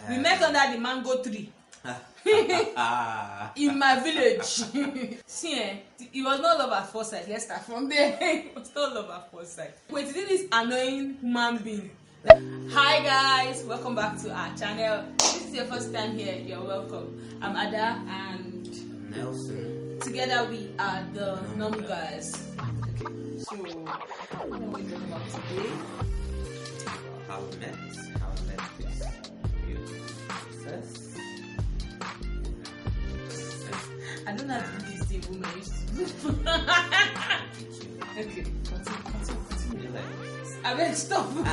We met under the mango tree. In my village. See, it was not love at first sight. Let's start from there. It was not love at first sight. Wait, is it this annoying human being? Hi guys, welcome back to our channel. If this is your first time here, you're welcome. I'm Ada and Nelson. Together we are the Normal Guys. Okay, so what are we talking about today? How we met this beautiful success. I don't know how to do this thing women used to do. Okay, continue. I mean, stop. Yeah.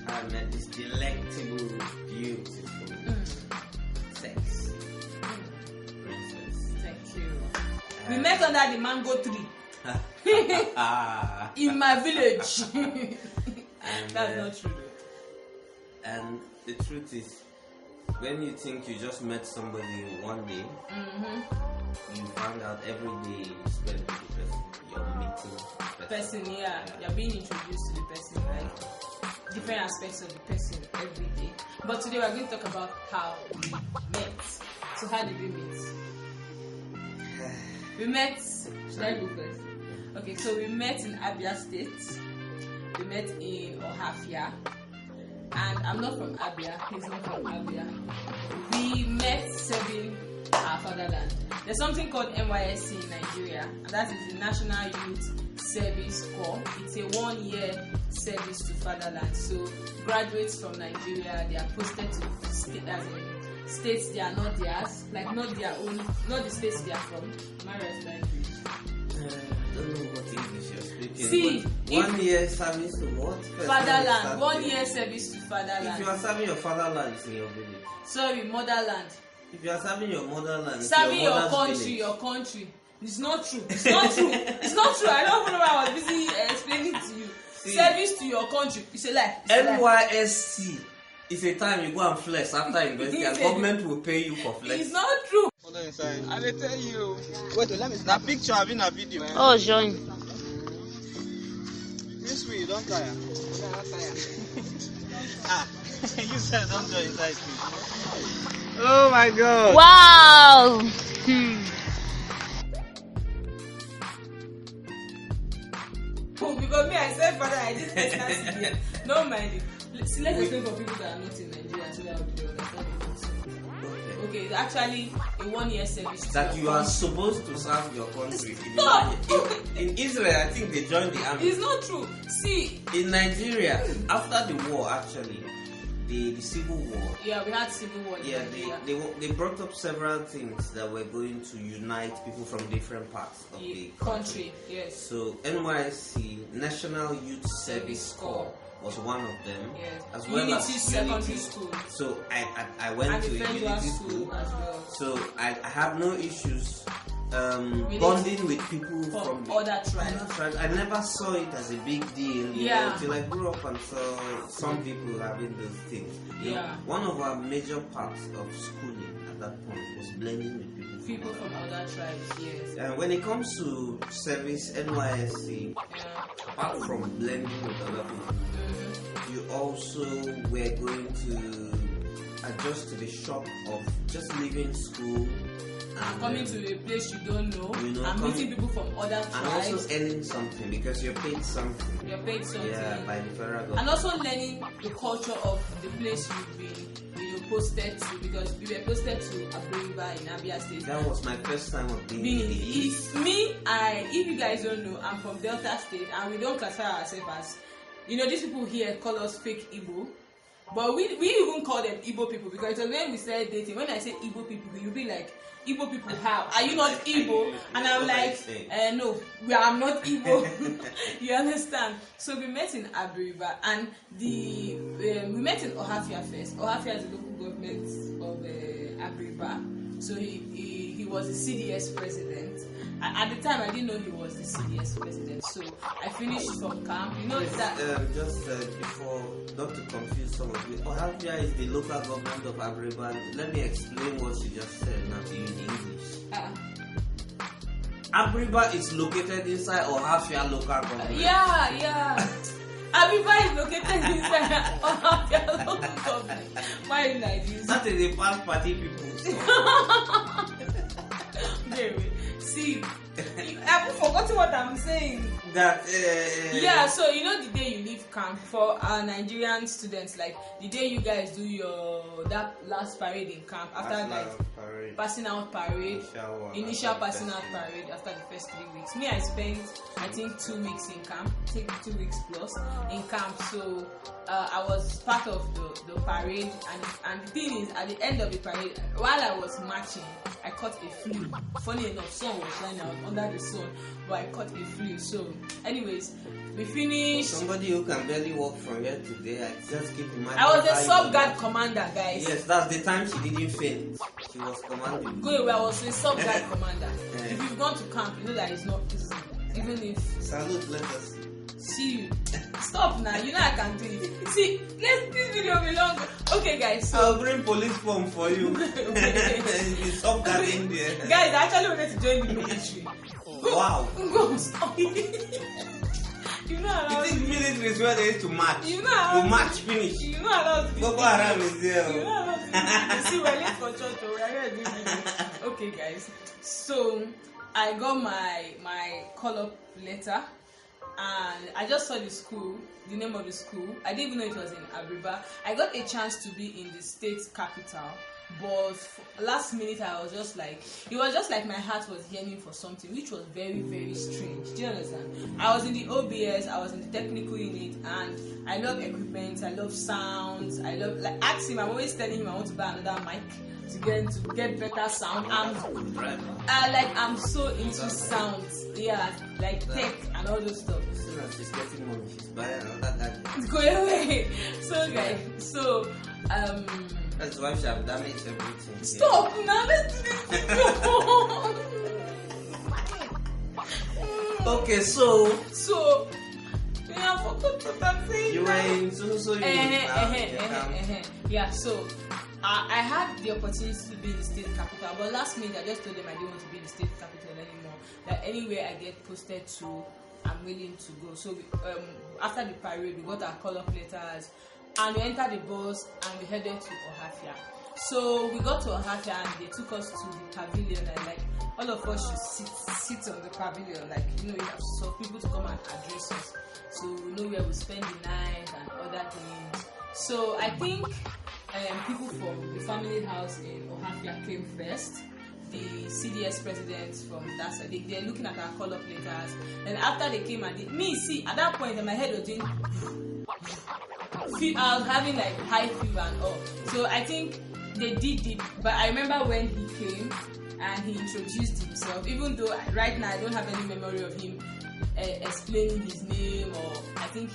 I met this delectable, beautiful sex princess. Thank you. We met under the mango tree. In my village. And, that's not true. And the truth is, when you think you just met somebody one day, you find out every day you spend with the person, you're meeting the person. You're being introduced to the person, like different aspects of the person every day. But today we're going to talk about how we met. So how did we meet? We met. Should I go first? Okay, so we met in Abia State. We met in Ohafia. And I'm not from Abia, he's not from Abia. We met serving our fatherland. There's something called NYSC in Nigeria, and that is the National Youth Service Corps. It's a 1-year service to fatherland. So graduates from Nigeria, they are posted to states they are not theirs, like not their own, not the states they are from. Am I right, language? I don't know what English you're speaking. See, 1 year service to what? Fatherland. 1 year service to fatherland. If you are serving your fatherland, it's in your village. Sorry, motherland. If you are serving your motherland, it's serving your country. It's not true. It's not true. It's not true. I don't know why I was busy explaining to you. See, service to your country. It's a lie. NYSC is a time you go and flex after university, and government will pay you for flex. It's not true. Hold on inside. I will tell you. Wait, let me snap picture. I've been a video. Oh, join. This way, don't tire. You said don't go inside. Oh my God. Wow. Oh, because me, I said father, I just understand here. No mind it. Let's explain for people that are not in Nigeria so that they understand the concept. Okay, it's actually a 1-year service. That you are supposed to serve your country. Stop! In Israel, I think they joined the army. It's not true. See. In Nigeria, after the war, actually, the civil war. Yeah, we had civil war. Yeah, they brought up several things that were going to unite people from different parts of the country. Yes. So NYSC, National Youth Service Corps, was one of them. Yes. As well Unity as Secondary School. So I went to Unity School as well. So I have no issues bonding with people from other tribes. I never saw it as a big deal, you know, until I grew up and saw some people having those things. You know, one of our major parts of schooling at that point was blending with people from other tribes, yes. And when it comes to service NYSC, apart from blending with other people, you also were going to adjust to the shock of just leaving school and coming to a place you don't know, and meeting people from other tribes, and also earning something because you're paid something. You're paid something, by the federal government, and also learning the culture of the place you've been, posted to, because we were posted to Aburiba in Abia State. That was my first time of being in the East. If you guys don't know, I'm from Delta State, and we don't classify ourselves as, these people here call us fake Igbo. But we even call them Igbo people, because it was when we started dating. When I say Igbo people, you'll be like, Igbo people how? Are you not Igbo? And I'm like, no, I'm not Igbo. You understand? So we met in Aburiba, and we met in Ohafia first. Ohafia is the local government of Aburiba. So he was the CDS president. At the time, I didn't know he was the CDS president. So I finished from camp. Just before, not to confuse some of you, Ohafia is the local government of Aburiba. Let me explain what you just said now to you in English. Aburiba is located inside Ohafia local government. Yeah. Aburiba is located inside you pass party people. So. Wait. See, I've forgotten what I'm saying. That Yeah, so you know the day you leave camp for our Nigerian students, like the day you guys do that last parade in camp after passing out parade, initial passing out parade after the first 3 weeks. Me, I spent I think 2 weeks in camp, take 2 weeks plus in camp. So I was part of the parade, and the thing is, at the end of the parade, while I was marching, I caught a flu. Funny enough, sun was shining out under the sun, but I caught a flu. So, anyways, we finished. Somebody who can barely walk from here to there, I just keep imagining. I was a sub-guard commander, guys. Yes, that's the time she didn't faint. She was commanding. Go away, I was a sub-guard commander. If you've gone to camp, you know that it's not easy. Even if. Salute, let us See you. Stop now. You know I can do it. See, this video will be long. Okay, guys. So I'll bring police form for you. Stop that in there. Guys, I actually wanted to join the military. Wow. Go stop. You know how You think military is where they used to march? You know how to march finish. You know how Boko Haram is there. You know how see, we're late for church. We're here doing video. Okay, guys. So I got my call-up letter. And I just saw the school, the name of the school. I didn't even know it was in Abriba. I got a chance to be in the state capital, but last minute I was just like, it was just like my heart was yearning for something, which was very, very strange. Do you understand? I was in the OBS, I was in the technical unit, and I love equipment, I love sounds, I love, like, ask him, I'm always telling him I want to buy another mic to get better sound. I'm so into sounds, yeah, like tech and all those stuff. As soon as she's getting money, she's buying another gadget. Go away. So guys, That's why she have damaged everything. stop now. Let's do this. Okay, so yeah, I forgot what I'm saying. you were in so Yeah, so I had the opportunity to be in the state capital, but last minute I just told them I didn't want to be in the state capital anymore. That anywhere I get posted to, I'm willing to go. So after the parade, we got our call-up letters, and we entered the bus and we headed to Ohafia. So we got to Ohafia and they took us to the pavilion, and like all of us should sit on the pavilion, like you have some people to come and address us, so we know where we spend the night and other things. So I think people from the family house in Ohafia came first. The CDS presidents from that side, they're looking at our call-up letters. And after they came and at that point my head was doing, I was having like high fever and all. So I think they did it. But I remember when he came and he introduced himself, even though right now I don't have any memory of him explaining his name, or I think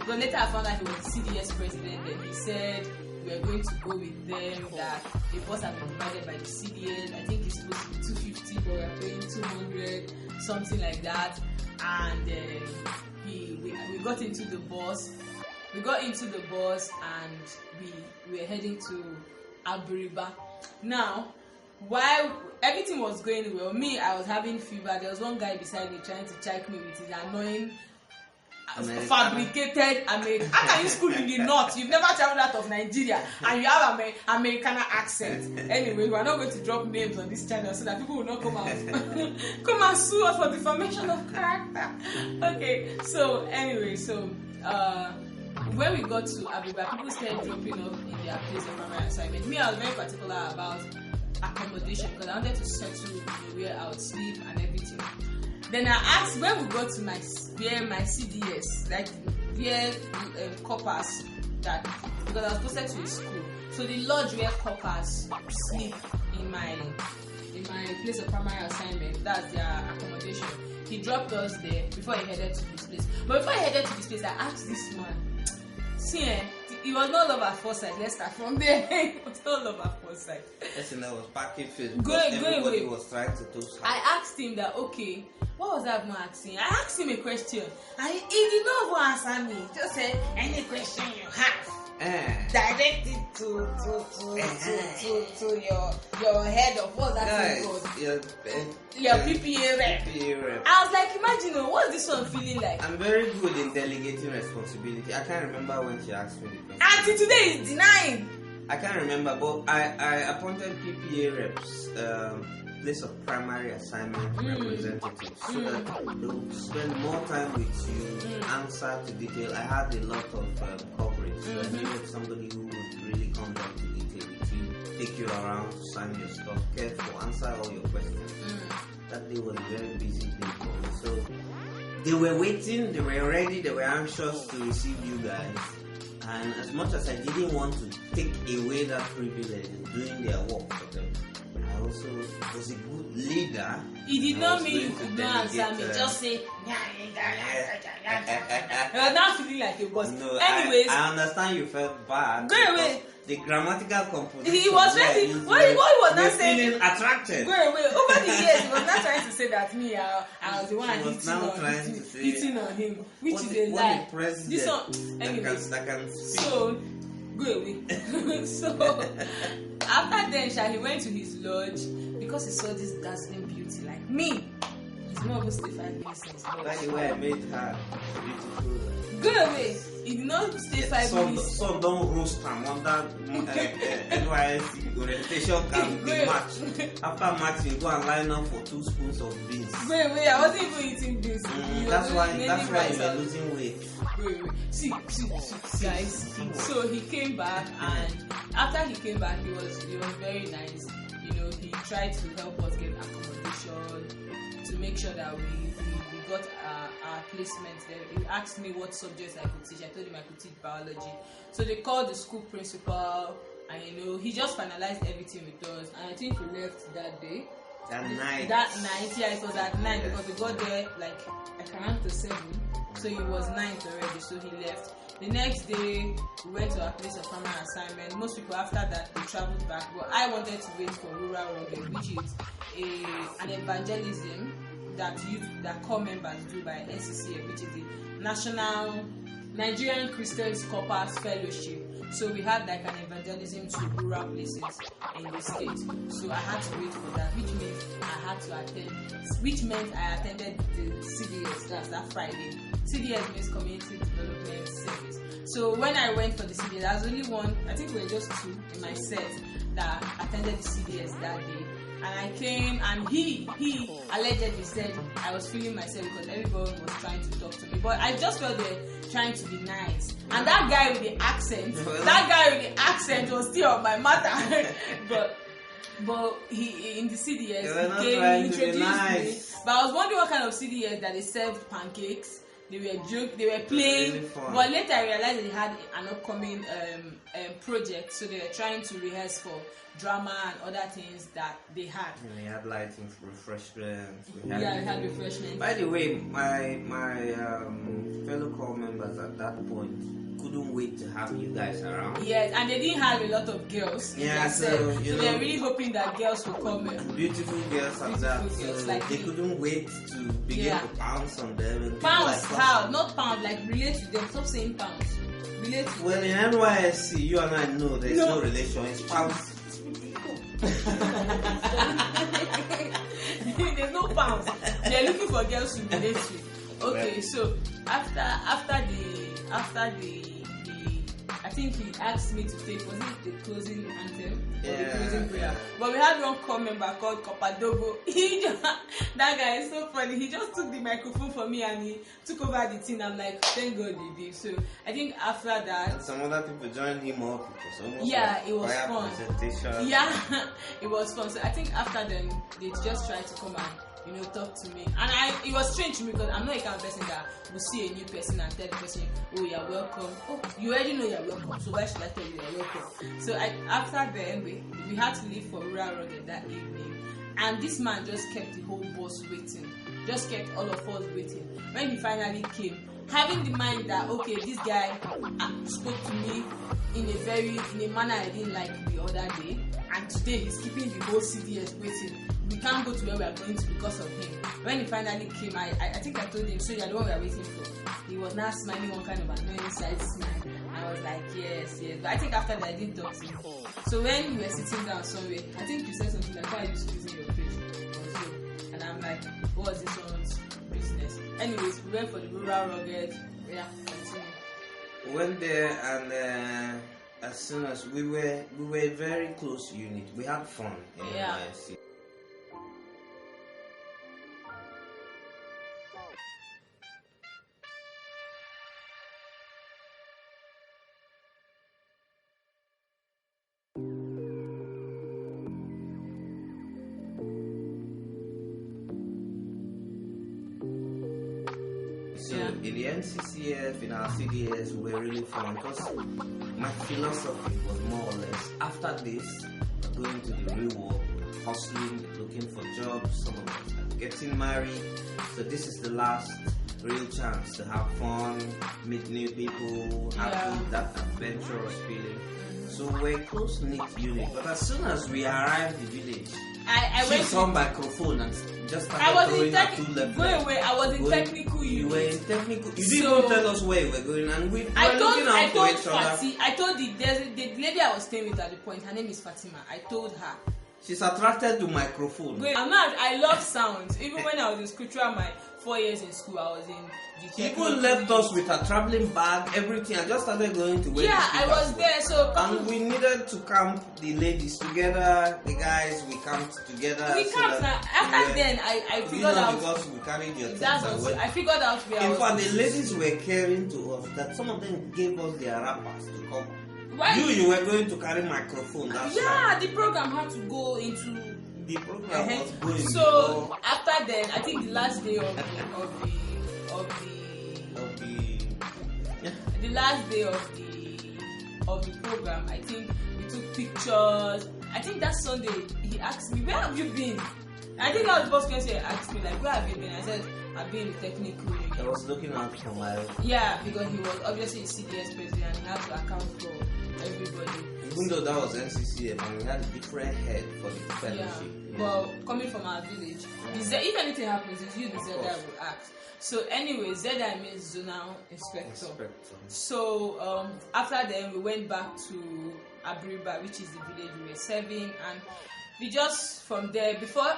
but later I found out he was the CDS president, and he said we are going to go with them, that the bus has been provided by the CDS. I think it's supposed to be 250, but we are paying 200, something like that. And we got into the bus. We got into the bus and we were heading to Aburiba. Now, while everything was going well, I was having fever. There was one guy beside me trying to check me with his annoying fabricated American. How can you school in the north? You've never traveled out of Nigeria and you have an American accent. Anyway, we are not going to drop names on this channel so that people will not come out come and sue us for defamation of character. Okay, so anyway, when we got to Abiba, people started dropping off in their place of primary assignment. Me, I was very particular about accommodation because I wanted to settle where I would sleep and everything. Then I asked when we got to my CDS, like where coppers that, because I was posted to a school. So the lodge where coppers sleep in my place of primary assignment, that's their accommodation. He dropped us there before he headed to this place. But before he headed to this place, I asked this man, see, it was not love at first sight. Let's start from there. It was not love at first sight. Yes, and I was packing food. Everybody was trying to do something. I asked him that, okay, what was that man asking? I asked him a question, and he did not even answer me. Just said, any question you have, direct it to your head of what's that thing called? Your PPA rep. I was like, imagine, what's this one feeling like? I'm very good in delegating responsibility. I can't remember when she asked me the question. Until today is denying. I can't remember, but I appointed PPA reps, place of primary assignment representatives, so that they would spend more time with you, answer to detail. I had a lot of coverage, so I needed somebody who would really come down to detail with you, take you around to sign your stuff, careful, answer all your questions. That day was a very busy day for me, so they were waiting, they were ready, they were anxious to receive you guys. And as much as I didn't want to take away that privilege of doing their work for them, I also was a good leader. It did not mean you could not answer me. Just say, you're not feeling like a boss. No, anyways, I understand you felt bad. Go away. The grammatical composition. He was ready. What he was not saying. Feeling attracted. Go away. Over the years, he was not trying to say that me, I was the one hitting on him, which is a lie. This one, anyways. So, go away. So, after then, he went to his lodge because he saw this dazzling beauty like me. He's not even stay 5 minutes in his lodge. By the way, I made her beautiful. Go away. He did not stay 5 minutes. So don't roast him under NYSC orientation can be matched. After match, you go and line up for 2 spoons of beans. Wait, I wasn't even eating beans. That's why you were losing weight. Wait. See, guys. So he came back, and after he came back, he was very nice. You know, he tried to help us get accommodation to make sure that we got our placement there. He asked me what subjects I could teach. I told him I could teach biology. So they called the school principal, and he just finalized everything with us. And I think we left that day. That night, yeah, it was at 9 because we got there like around 7. So it was 9 already. So he left. The next day, we went to our place of primary assignment. Most people after that they traveled back, but I wanted to wait for Rural Rugged, which is an evangelism that core members do by NCCF, which is the National Nigerian Christian Corpus Fellowship. So we had like an evangelism to rural places in the state. So I had to wait for that, which meant I attended the CDS class that Friday. CDS means Community Development Service. So when I went for the CDS, there was only one, I think we were just 2 in my set that attended the CDS that day. And I came, and he allegedly said I was feeling myself because everyone was trying to talk to me. But I just felt they're trying to be nice. And that guy with the accent was still on my matter. but he in the CDS, he introduced me. But I was wondering what kind of CDS that they served pancakes. They were playing, really, but later I realized they had an upcoming project, so they were trying to rehearse for drama and other things that they had. We had lighting, refreshments. We had refreshments. By the way, my fellow core members at that point couldn't wait to have you guys around. Yes, and they didn't have a lot of girls. Yeah, so they're really hoping that girls will come. Beautiful girls at that. So like they couldn't wait to begin to pounce on them. And pounce how? Not pound, like relate to them. Stop saying pounds. Relate to well, in NYSC, you and I know there's no relation. It's pounds. There's no pounds. They're looking for girls to relate to. Okay, so after the I think he asked me to take, was it the closing anthem or the closing prayer? Yeah. But we had one core member called Kopadogo. That guy is so funny. He just took the microphone from me and he took over the thing. I'm like, thank God he did. So I think after that, and some other people joined him up. It was fun. Presentation. Yeah, it was fun. So I think after then they just tried to come and talk to me, and it was strange to me because I'm not a kind of person that will see a new person and tell the person, oh, you're welcome. Oh, you already know you're welcome, so why should I tell you you're welcome? So after then we had to leave for Rural Rugged that evening, and this man just kept the whole bus waiting, just kept all of us waiting. When he finally came, having the mind that okay, this guy spoke to me in a manner I didn't like the other day, and today he's keeping the whole CDS waiting. We can't go to where we are going to because of him. When he finally came, I think I told him, so you're the one we are waiting for. He was now smiling one kind of annoying side smile. I was like, yes. But I think after that I didn't talk to him. So when we were sitting down somewhere, I think you said something like, why are you squeezing your face or so? And I'm like, what was this one's business? Anyways, we went for the Rural Rugged. Yeah, continue. Went there, and I as soon as we were a very close unit. We had fun in NYSC. So in the NCCF, in our CDS, we were really fun because my philosophy was more or less, after this, we're going to the real world, hustling, looking for jobs, some of us are getting married. So this is the last real chance to have fun, meet new people, have that adventurous feeling. So we're a close-knit unit, but as soon as we arrived in the village, I she went saw microphone and just started throwing her two left legs. I was in technical unit. You were in technical. You didn't even tell us where you were going, and we were looking out for each other. I told the lady I was staying with at the point. Her name is Fatima. I told her. She's attracted to microphone. Wait, I'm not. I love sounds. Even when I was in scripture, my 4 years in school, I was in the She even left us with a traveling bag, everything, and just started going to where the I was there. So and we needed to camp the ladies together, the guys. We camped together. We camped. After then, I figured out because we carried your things. I figured out where. In fact, the ladies were caring to us that some of them gave us their wrappers to come. Why? You were going to carry microphone. That's right. The program had to go into. The program was going. So after then, I think the last day of the last day of the program, I think we took pictures. I think that Sunday he asked me, "Where have you been?" I think that was the first question he asked me, like, "Where have you been?" I said, "I've been in the technical unit." I was looking out for my. Yeah, because he was obviously a CDS president and he had to account for everybody. Even though that was NCCF and we had a different head for the fellowship. Yeah. Well, coming from our village, if anything happens, it's you the Zeda will ask. So anyway, Zeda means zonal inspector. So after then we went back to Abriba, which is the village we were serving, and we just from there before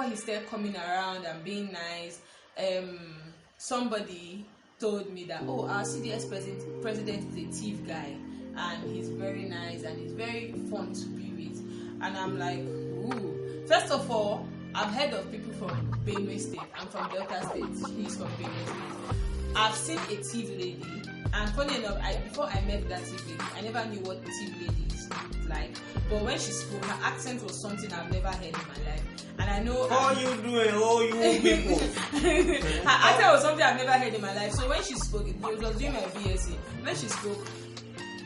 he started coming around and being nice, somebody told me that our CDS president is a thief guy and he's very nice and he's very fun to be with, and I'm like, ooh. First of all, I've heard of people from Benue State. I'm from Delta State. He's from Benue State. I've seen a thief lady, and funny enough, before I met that thief lady, I never knew what thief ladies looked like. But when she spoke, her accent was something I've never heard in my life. And I know. How you doing? Oh, you people. Her accent was something I've never heard in my life. So when she spoke, it was during my BSc. When she spoke,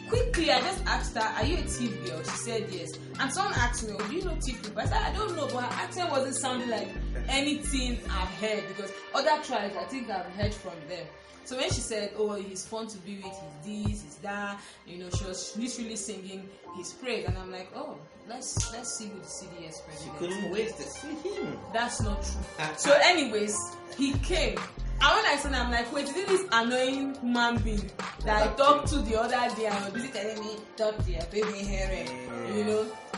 quickly, I just asked her, "Are you a thief girl?" She said yes. And someone asked me, "Oh, do you know thief people?" I said, "I don't know," but her accent wasn't sounding like anything I've heard, because other tribes, I think I've heard from them. So when she said, "Oh, he's fun to be with, he's this, he's that," she was literally singing his praise, and I'm like, "Oh, let's see who the CDS president." She couldn't wait to see him. That's not true. So, anyways, he came. And when I saw him, I'm like, wait, is it this annoying human being that I talked to the other day and was busy telling me, "Talk to your baby hair,"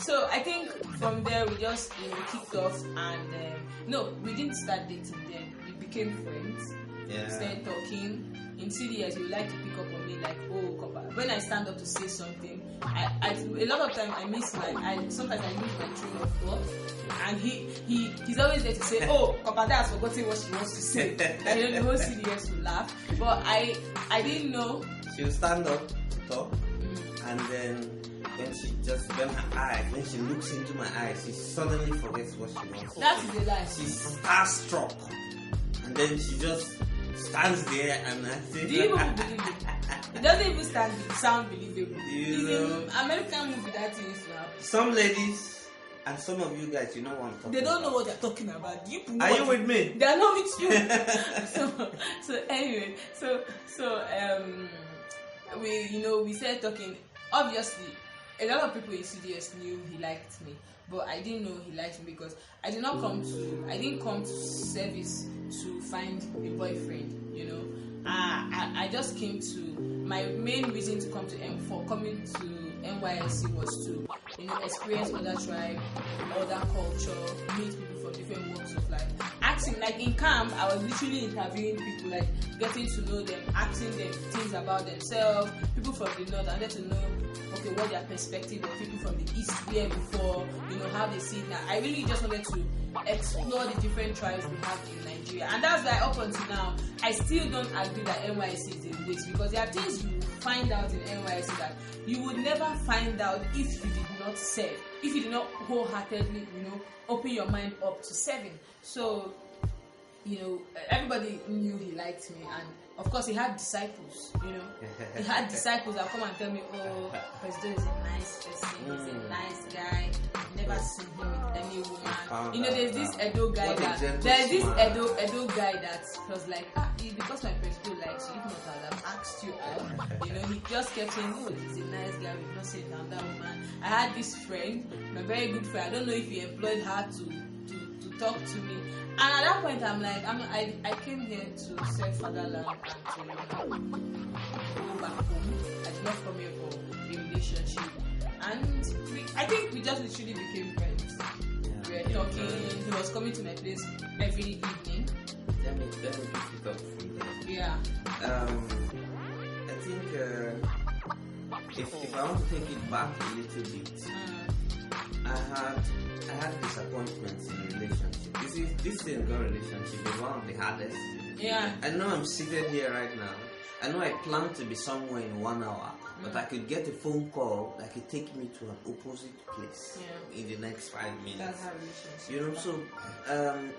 So I think from there we just kicked off, and no, we didn't start dating then. We became friends. Yeah. Started talking. In CDS, you like to pick up on me like, "Oh, Kopa." When I stand up to say something, a lot of times I miss sometimes I lose my train of thought, and he's always there to say, "Oh, Kopa has forgotten what she wants to say." And the whole CDS will laugh, but I didn't know. She will stand up to talk, and then when she looks into my eyes, she suddenly forgets what she wants. That is a lie. She's starstruck, and then she just stands there, and I think. Do you even believe it? It doesn't even sound believable. It's an American movie that is to happen. Some ladies and some of you guys, you know what I'm talking about. They don't know what they're talking about. Are you with me? They are not with you. so anyway, we started talking. Obviously, a lot of people in CDS knew he liked me, but I didn't know he liked me because I didn't come to service to find a boyfriend. I just came to, my main reason to come to coming to NYSC was to experience other tribe, other culture, meet people from different walks of life. I asking, like in camp, I was literally interviewing people, like getting to know them, asking them things about themselves, people from the north, and get to know, okay, what their perspective of people from the east were before, how they see it now. I really just wanted to explore the different tribes we have in Nigeria, and that's why up until now, I still don't agree that NYSC is a waste, because there are things you find out in NYSC that you would never find out if you did not serve, if you did not wholeheartedly, open your mind up to serving. So, everybody knew he liked me, and of course he had disciples, he had disciples that come and tell me, oh, President is a nice person, he's a nice guy, I've never seen him with any woman. There's this Edo guy Edo guy that was like, because my president likes you, if not I would have asked you out. He just kept saying, oh, he's a nice guy, we've not seen another woman. I had this friend, my very good friend, I don't know if he employed her to talk to me. And at that point, I'm like, I came here to serve fatherland and to go back home. I did not come here for a relationship. And I think we just literally became friends. We were talking. He was coming to my place every evening. Let me pick it up from there. Yeah. I think if I want to take it back a little bit, I had disappointments in relationships. You see, this thing called relationship is one of the hardest. Yeah. I know I'm seated here right now. I know I plan to be somewhere in 1 hour, but I could get a phone call that could take me to an opposite place in the next 5 minutes. That's how relationships. So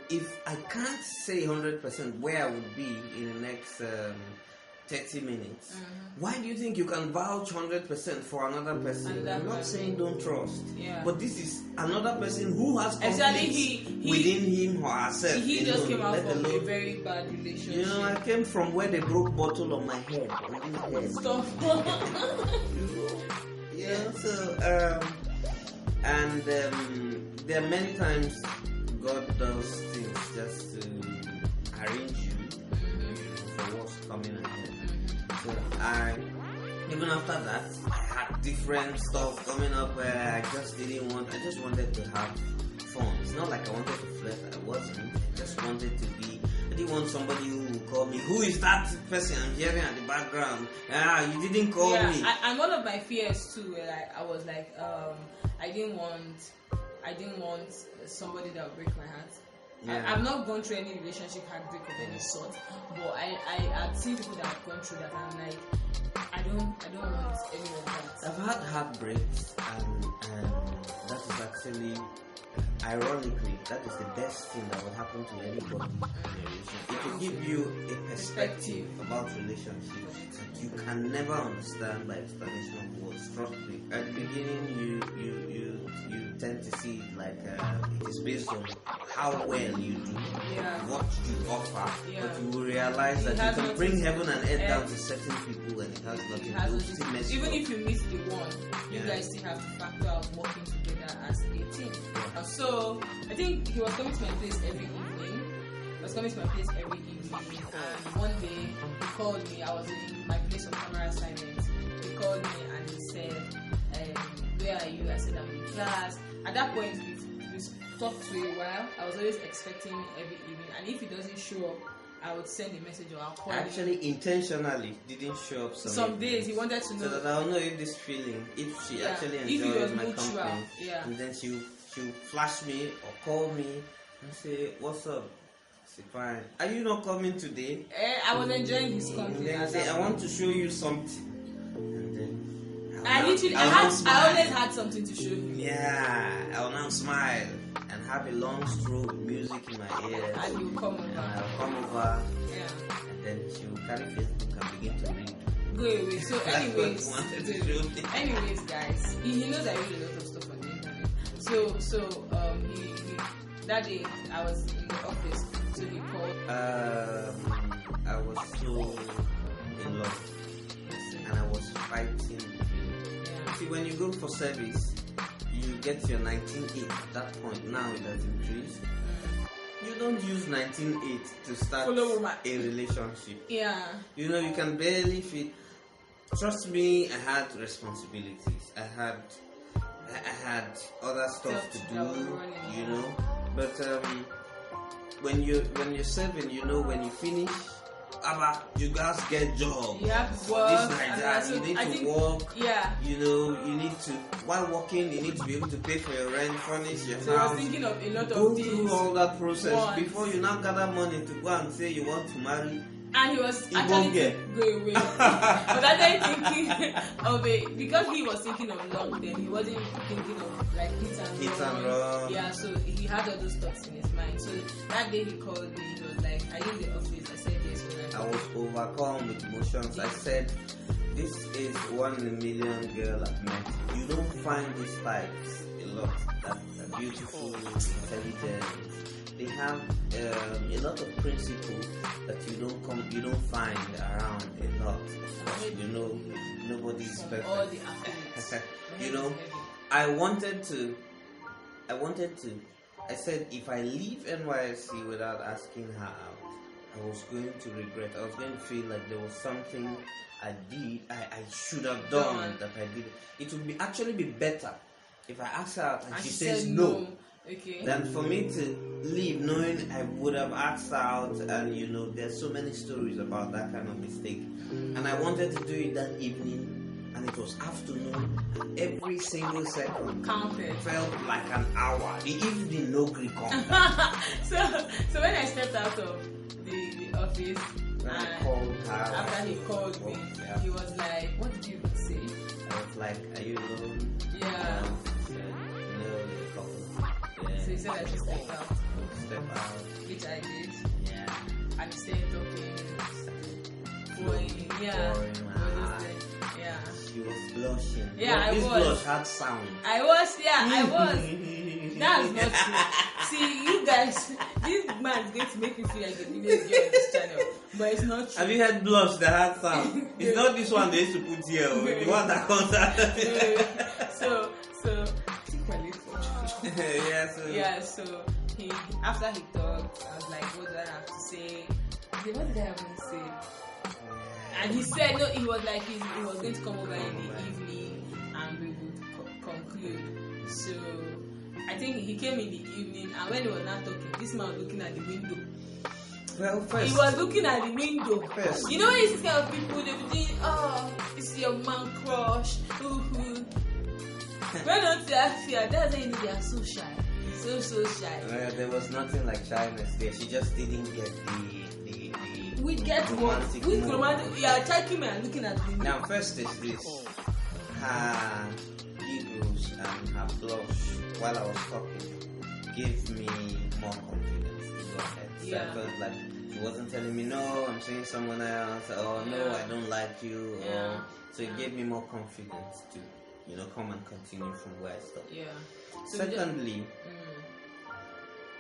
if I can't say 100% where I would be in the next 30 minutes. Why do you think you can vouch 100% for another person? I'm not saying don't trust, but this is another person who has conflicts within him or herself. He just came out from a very bad relationship. I came from where they broke bottle on my head. Stop. And there are many times God does things just to arrange you for what's coming ahead. So even after that, I had different stuff coming up where I just wanted to have fun. It's not like I wanted to flirt, I wasn't. I just wanted to be, I didn't want somebody who would call me, who is that person I'm hearing at the background? You didn't call me. And one of my fears too, where I was like, I didn't want somebody that would break my heart. I've not gone through any relationship heartbreak of any sort, but I had seen people that have gone through that, and I'm like, I don't want any of that. I've had heartbreaks, and that is actually, ironically, that is the best thing that will happen to anybody in a relationship. It will give you a perspective about relationships that you can never understand by explanation of words. Trust me. At the beginning, you tend to see it like it is based on how well you do, what you offer, but you will realize that you can bring heaven and earth down to certain people and it has nothing to do. Even if you miss the one, you guys still have to factor out working together as a team. So I think he was coming to my place every evening. And one day he called me. I was in my place of camera assignment. He called me and he said, where are you? I said, I'm in class. At that point, we talked for a while. I was always expecting him every evening, and if he doesn't show up, I would send a message or I'll call him. Actually, intentionally didn't show up some days. He wanted to know, so that I'll know if this feeling, if she actually enjoys my company, and then she'll flash me or call me and say, "What's up?" I say, "Fine. Are you not coming today?" I was enjoying his company. And then say, "I want to show you something." I always had something to show you. Yeah, I'll now smile and have a long stroll with music in my ears. And you come over. And I'll come over. Yeah. And then she will carry Facebook and begin to read. Go away. So anyways, guys, he knows I read a lot of stuff on the internet. So he that day I was in the office, so he called. I was so in love, and I was fighting. See, when you go for service, you get your 19.8 at that point. Now it has increased. You don't use 19.8 to start a relationship. Yeah. You can barely fit. Trust me, I had responsibilities. I had other stuff to do. But when you're serving, you know, when you finish, you guys get job. You have to work. This like that. So you need I to think, work. Yeah. You know, you need to, while working, you need to be able to pay for your rent, furnish your So I house. was thinking of a lot Go of through things. all that process once. before you now gather money to go and say you want to marry. And he was He actually won't get. go away. But actually thinking of it because he was thinking of long then he wasn't thinking of like hit and run. Yeah, so he had all those thoughts in his mind. So that day he called me, he was like, "Are you in the office?" I said yes. I was overcome with emotions. I said, "This is 1 in a million girl I've met. You don't find these types a lot. That are beautiful, intelligent. They have a lot of principles that you don't find around a lot. Of course, you know, nobody is perfect. All the athletes. You know, I said if I leave NYSC without asking her out, I was going to regret. I was going to feel like there was something I did, I should have done that I did. It would actually be better if I asked her out and she says no. Okay. Than for me to leave knowing I would have asked out, and you know, there's so many stories about that kind of mistake. And I wanted to do it that evening, and it was afternoon, and every single second Counted. felt like an hour. The evening no gree come. So when I stepped out of the office, When I called her, after he called me, he was like, "What did you even say?" I was like, "Are you alone?" Yeah. She said, "No, there's a couple." Yeah. So he said I should step out, Step out. which I did. Yeah. And he started talking, going, yeah. Pouring my heart. Yeah. She was blushing. Yeah, This I was. blush had sound. I was. That's not true. See, you guys, this man is going to make me feel like a village girl on this channel, but it's not true. Have you had blush that had sound? It's not this one they used to put here, the one that comes out. So I think we're late for church. Yeah, So he, after he talked, I was like, what do I have to say? I said, what did I have to say? And he said, no, he was like, he was going to come over in the evening and we would conclude. So I think he came in the evening, and when he was not talking, this man was looking at the window. Well, first, He was looking at the window. First. You know, when it's kind of people, they be doing, oh, it's your man crush. When not fear, that's why they are so shy. So shy. there was nothing like shyness there. She just didn't get the We get what? romantic With moment. romantic, you are checking me and looking at the window. Now, first is this. Her giggles and her blush while I was talking gave me more confidence to go ahead. So Yeah. I felt like she wasn't telling me, no, I'm seeing someone else, or no, Yeah. I don't like you. Yeah. Or, so it gave me more confidence to, come and continue from where I stopped. Yeah. So Secondly,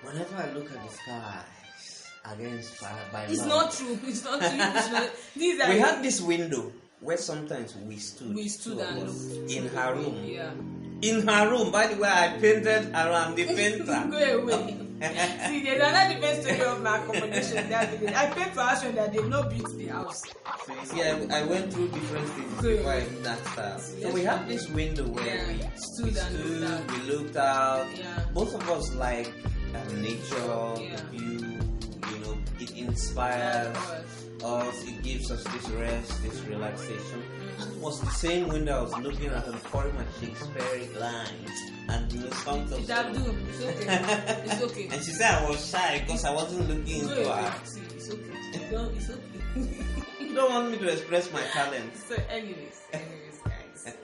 whenever I look at the skies, I get inspired by it's love. not true. It's not true. It's not, these are We had this window where sometimes we stood two of and us in her room. Yeah. In her room, by the way, I painted around the painter. Go away. See, there's another different story of my accommodation. I paid for house that they've not built the house. See, I went through different things Good. before I did that style. So we had this window where we stood and looked out. we looked out. Yeah. Both of us like nature, Yeah. the view, it inspires us, it gives us this rest, this relaxation. It was the same window I was looking at and pouring my Shakespearean lines and songs of That do. It's okay. It's okay. And she said I was shy because I wasn't looking into Go away. her. See, it's okay. It's okay. You don't want me to express my talents. So, anyways, guys.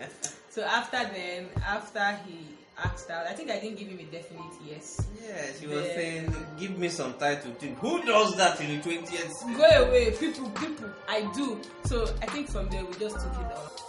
So after he asked out, I think I didn't give him a definite yes. Yeah, she was saying, give me some time to think. Who does that in the 20th century? Go away, people. I do. So I think from there we just took it off.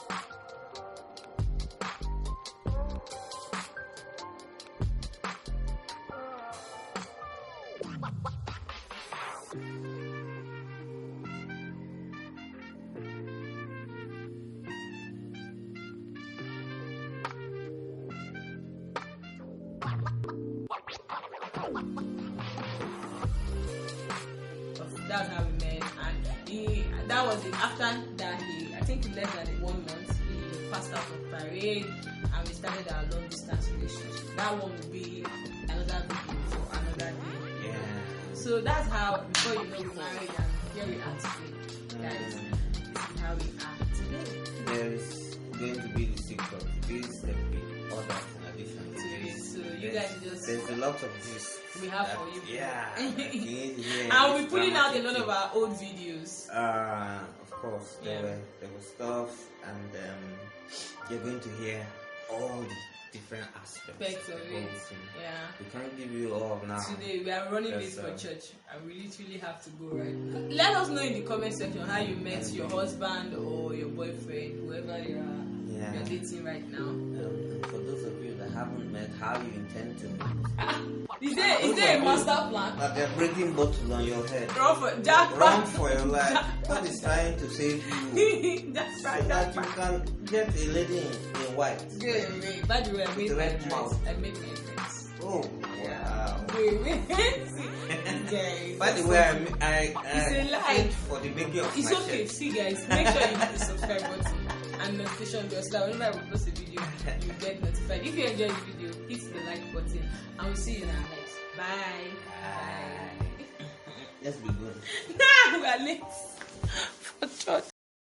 That's how we met, and that was it. After that, I think less than 1 month, he passed out of parade, and we started our long distance relationship. That one will be another video for another day. Yeah. So that's how, before you know, we married, and here we are today, guys. This is how we are today. There is going to be the sequel. This the other in addition to this. So you guys just, there's a lot of this we have for you. Yeah. And we'll be putting out a lot of our old videos. Of course, there were stuff, and you're going to hear all the different aspects of the it. whole thing. Yeah. We can't give you all now. Today we are running late for church, and we literally have to go right now. Let us know in the comment section how you met your husband or your boyfriend, whoever you're dating right now. And for those of you that haven't met, how you intend to meet. Is there a master plan? That they're breaking bottles on your head. Run for your life. God is trying to save you. That's so right. that you can get a lady in white. Good. By the way, I made my friends. I made my friends. Oh, wow. Wait. Guys. By the way, I it's a lie. For the making of it's my okay. shirt. See, guys, make sure you hit the subscribe button and notification bell so that whenever I will post a video, you get notified. If you enjoyed the video, hit the like button, and we'll see you in our next. Bye. Let's be good. We are late for church.